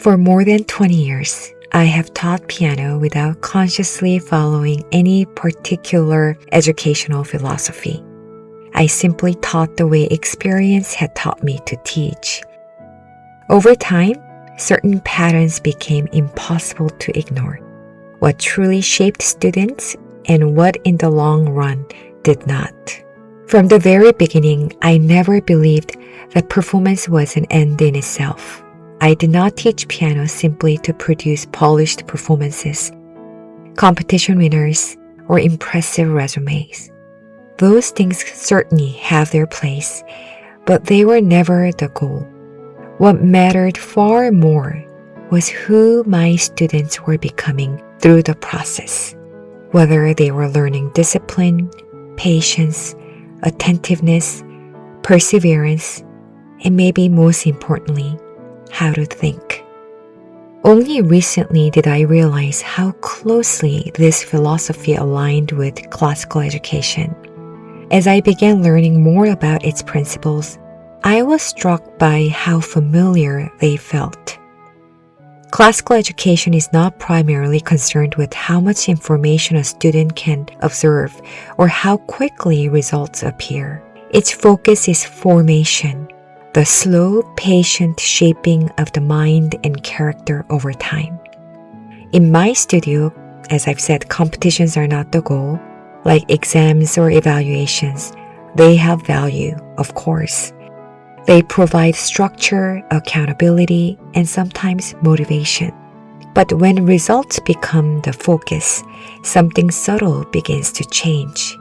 For more than 20 years, I have taught piano without consciously following any particular educational philosophy. I simply taught the way experience had taught me to teach. Over time, certain patterns became impossible to ignore. What truly shaped students and what in the long run did not. From the very beginning, I never believed that performance was an end in itself. I did not teach piano simply to produce polished performances, competition winners, or impressive resumes. Those things certainly have their place, but they were never the goal. What mattered far more was who my students were becoming through the process, whether they were learning discipline, patience, attentiveness, perseverance, and maybe most importantly, how to think. Only recently did I realize how closely this philosophy aligned with classical education. As I began learning more about its principles, I was struck by how familiar they felt. Classical education is not primarily concerned with how much information a student can observe or how quickly results appear. Its focus is formation, the slow, patient shaping of the mind and character over time. In my studio, as I've said, competitions are not the goal, like exams or evaluations. They have value, of course. They provide structure, accountability, and sometimes motivation. But when results become the focus, something subtle begins to change.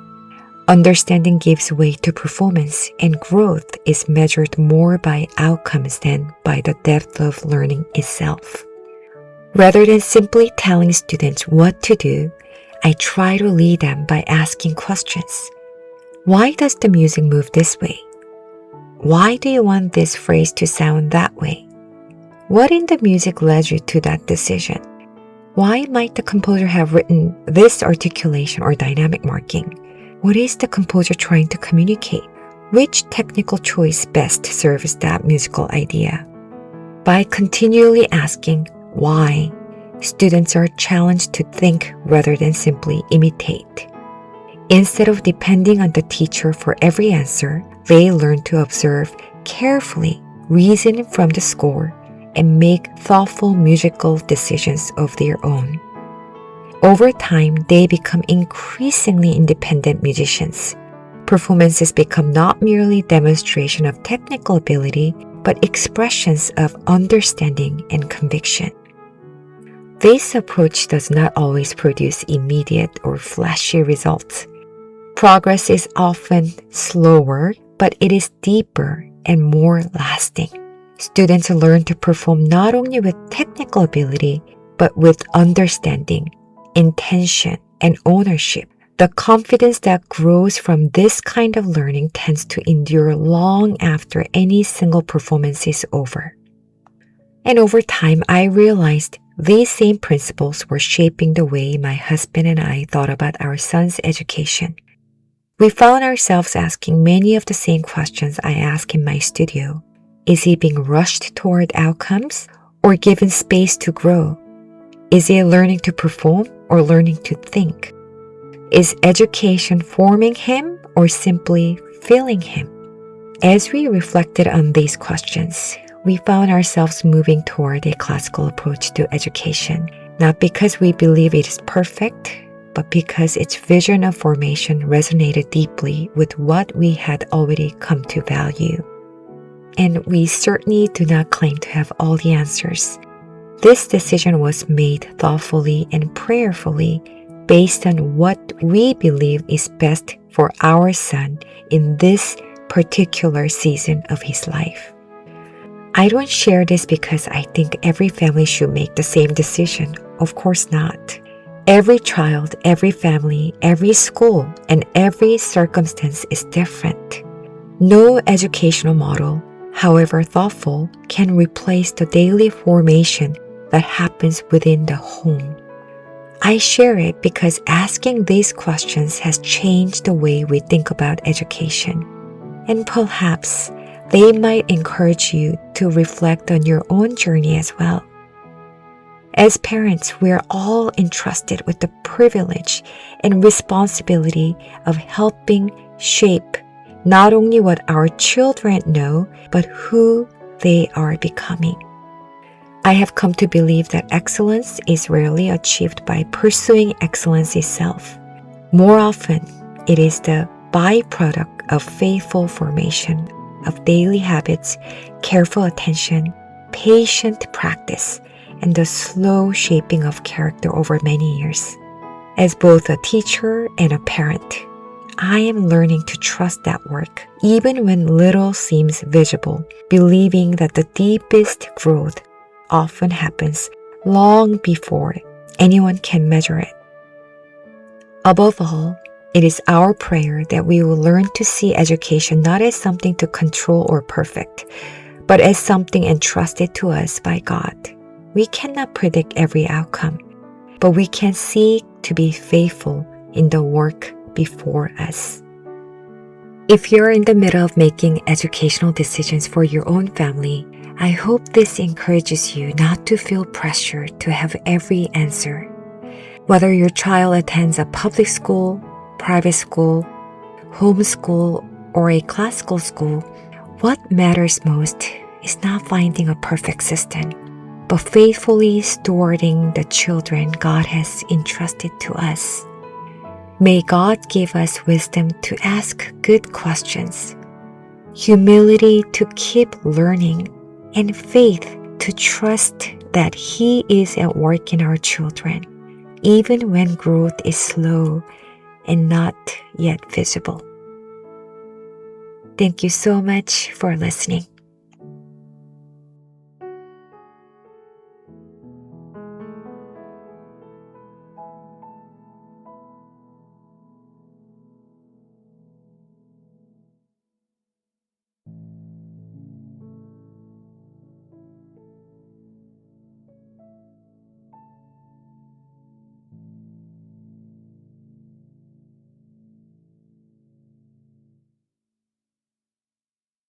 Understanding gives way to performance, and growth is measured more by outcomes than by the depth of learning itself. Rather than simply telling students what to do, I try to lead them by asking questions. Why does the music move this way? Why do you want this phrase to sound that way? What in the music led you to that decision? Why might the composer have written this articulation or dynamic marking? What is the composer trying to communicate? Which technical choice best serves that musical idea? By continually asking why, students are challenged to think rather than simply imitate. Instead of depending on the teacher for every answer, they learn to observe carefully, reason from the score, and make thoughtful musical decisions of their own. Over time, they become increasingly independent musicians. Performances become not merely demonstration of technical ability, but expressions of understanding and conviction. This approach does not always produce immediate or flashy results. Progress is often slower, but it is deeper and more lasting. Students learn to perform not only with technical ability, but with understanding, intention, and ownership. The confidence that grows from this kind of learning tends to endure long after any single performance is over. And over time, I realized these same principles were shaping the way my husband and I thought about our son's education. We found ourselves asking many of the same questions I ask in my studio. Is he being rushed toward outcomes or given space to grow? Is he learning to perform or learning to think? Is education forming him or simply filling him? As we reflected on these questions, we found ourselves moving toward a classical approach to education, not because we believe it is perfect, but because its vision of formation resonated deeply with what we had already come to value. And we certainly do not claim to have all the answers. This decision was made thoughtfully and prayerfully based on what we believe is best for our son in this particular season of his life. I don't share this because I think every family should make the same decision. Of course not. Every child, every family, every school, and every circumstance is different. No educational model, however thoughtful, can replace the daily formation that happens within the home. I share it because asking these questions has changed the way we think about education. And perhaps they might encourage you to reflect on your own journey as well. As parents, we are all entrusted with the privilege and responsibility of helping shape not only what our children know, but who they are becoming. I have come to believe that excellence is rarely achieved by pursuing excellence itself. More often, it is the byproduct of faithful formation of daily habits, careful attention, patient practice, and the slow shaping of character over many years. As both a teacher and a parent, I am learning to trust that work, even when little seems visible, believing that the deepest growth often happens long before anyone can measure it. Above all, it is our prayer that we will learn to see education not as something to control or perfect, but as something entrusted to us by God. We cannot predict every outcome, but we can seek to be faithful in the work before us. If you're in the middle of making educational decisions for your own family, I hope this encourages you not to feel pressure to have every answer. Whether your child attends a public school, private school, homeschool, or a classical school, what matters most is not finding a perfect system, but faithfully stewarding the children God has entrusted to us. May God give us wisdom to ask good questions, humility to keep learning, and faith to trust that He is at work in our children, even when growth is slow and not yet visible. Thank you so much for listening.